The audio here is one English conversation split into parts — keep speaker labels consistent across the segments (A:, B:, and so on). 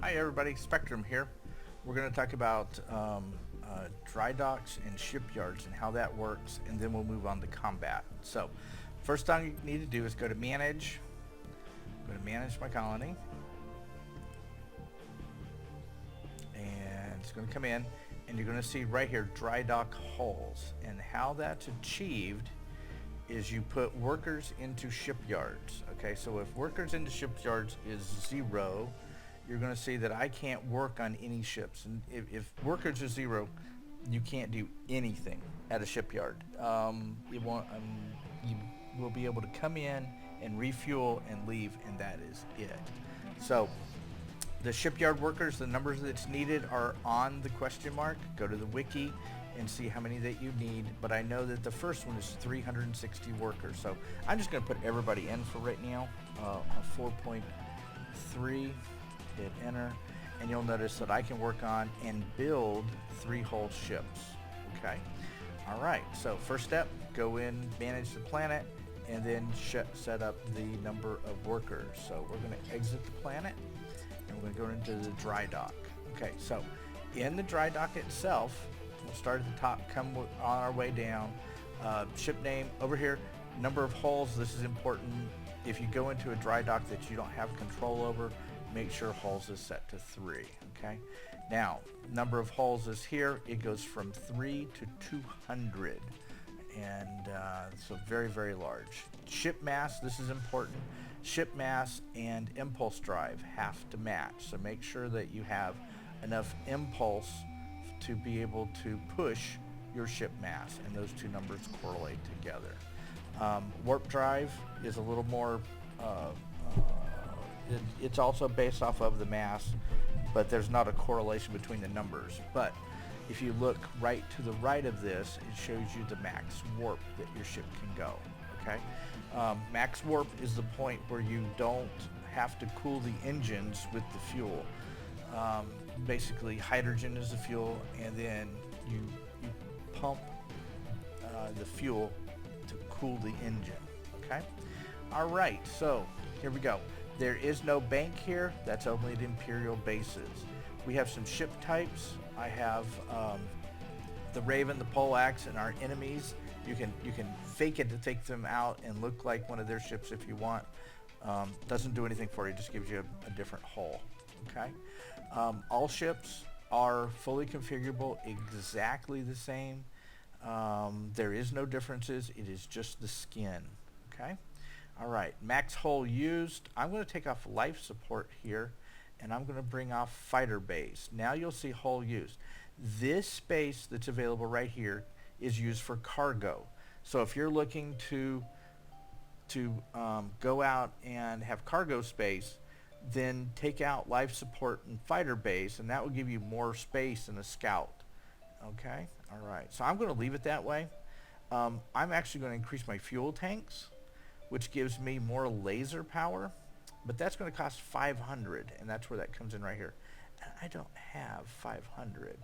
A: Hi everybody, Spectrum here. We're going to talk about dry docks and shipyards and how that works, and then we'll move on to combat. So, first thing you need to do is go to Manage, My Colony, and it's going to come in, and you're going to see right here, dry dock hulls. And how that's achieved is you put workers into shipyards. Okay, so if workers into shipyards is 0, you're going to see that I can't work on any ships. And if workers are 0, you can't do anything at a shipyard. You will be able to come in and refuel and leave, and that is it. So the shipyard workers, the numbers that's needed are on the question mark. Go to the wiki and see how many that you need, but I know that the first one is 360 workers. So I'm just going to put everybody in for right now, 4.3. Hit enter, and you'll notice that I can work on and build 3 whole ships. Okay, all right, so first step, go in, manage the planet, and then set up the number of workers. So we're going to exit the planet, and we're going to go into the dry dock. Okay, so in the dry dock itself, we'll start at the top, come on our way down. Ship name over here, number of hulls. This is important. If you go into a dry dock that you don't have control over, make sure hulls is set to 3. Okay, now number of hulls is here. It goes from 3 to 200, and so very, very large. Ship mass, this is important. Ship mass and impulse drive have to match, so make sure that you have enough impulse to be able to push your ship mass, and those two numbers correlate together. Warp drive is a little more it's also based off of the mass, but there's not a correlation between the numbers. But if you look right to the right of this, it shows you the max warp that your ship can go. Okay, max warp is the point where you don't have to cool the engines with the fuel. Basically, hydrogen is the fuel, and then you pump the fuel to cool the engine. Okay, all right, so here we go. There is no bank here. That's only at Imperial bases. We have some ship types. I have the Raven, the Poleaxe, and our enemies. You can fake it to take them out and look like one of their ships if you want. Doesn't do anything for you. Just gives you a different hull. Okay. All ships are fully configurable, exactly the same. There is no differences. It is just the skin. Okay. All right, max hull used. I'm going to take off life support here, and I'm going to bring off fighter base. Now you'll see hull used. This space that's available right here is used for cargo. So if you're looking to go out and have cargo space, then take out life support and fighter base, and that will give you more space in a scout. Okay, all right. So I'm going to leave it that way. I'm actually going to increase my fuel tanks, which gives me more laser power, but that's going to cost 500, and that's where that comes in right here. And I don't have 500,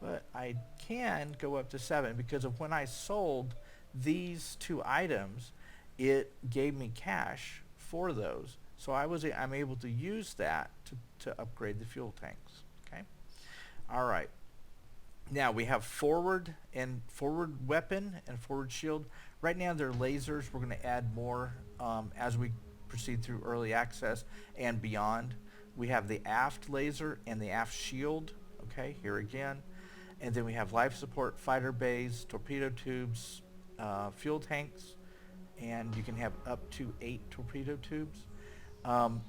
A: but I can go up to 7 because of when I sold these 2 items, it gave me cash for those. So I'm able to use that to upgrade the fuel tanks. Okay. All right. Now we have forward weapon and forward shield. Right now they're lasers. We're going to add more as we proceed through early access and beyond. We have the aft laser and the aft shield. Okay, here again. And then we have life support, fighter bays, torpedo tubes, fuel tanks, and you can have up to 8 torpedo tubes.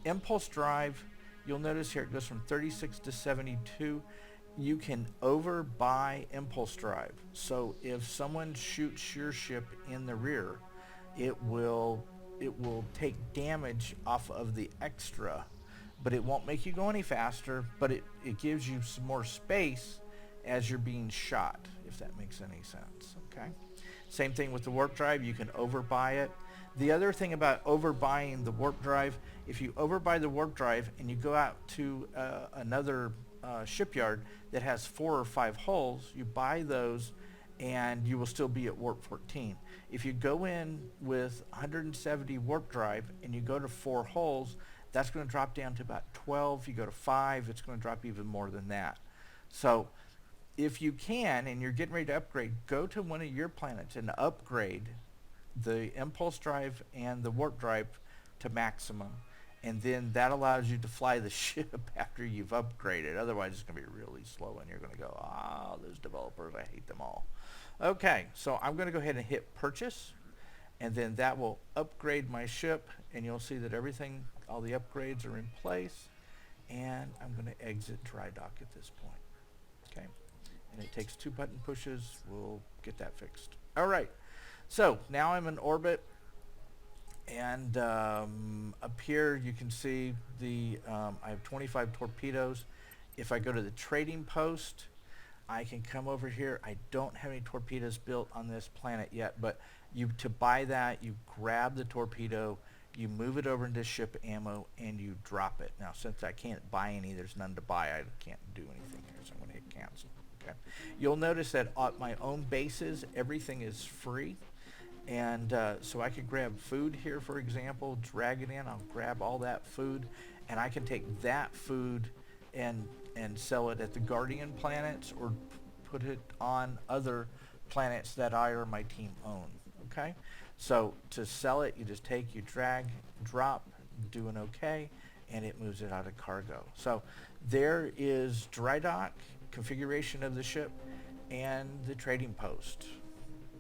A: Impulse drive, you'll notice here it goes from 36 to 72. You can overbuy impulse drive. So if someone shoots your ship in the rear, it will take damage off of the extra, but it won't make you go any faster, but it gives you some more space as you're being shot, if that makes any sense. Okay. Same thing with the warp drive. You can overbuy it. The other thing about overbuying the warp drive, if you overbuy the warp drive and you go out to another shipyard that has 4 or 5 hulls, you buy those and you will still be at warp 14. If you go in with 170 warp drive and you go to 4 hulls, That's going to drop down to about 12. You go to 5, it's going to drop even more than that. So if you can, and you're getting ready to upgrade, go to one of your planets and upgrade the impulse drive and the warp drive to maximum. And then that allows you to fly the ship after you've upgraded. Otherwise, it's going to be really slow, and you're going to go, those developers, I hate them all. Okay, so I'm going to go ahead and hit purchase, and then that will upgrade my ship, and you'll see that everything, all the upgrades are in place. And I'm going to exit dry dock at this point. Okay, and it takes 2 button pushes. We'll get that fixed. All right, so now I'm in orbit. And up here you can see the I have 25 torpedoes. If I go to the trading post, I can come over here. I don't have any torpedoes built on this planet yet, but to buy that, you grab the torpedo, you move it over into ship ammo, and you drop it. Now, since I can't buy any, there's none to buy, I can't do anything here, so I'm going to hit cancel. Okay. You'll notice that at my own bases, everything is free. And so I could grab food here, for example, drag it in. I'll grab all that food, and I can take that food and sell it at the Guardian planets or put it on other planets that I or my team own. Okay? So to sell it, you just take, you drag, drop, do an OK, and it moves it out of cargo. So there is dry dock, configuration of the ship, and the trading post.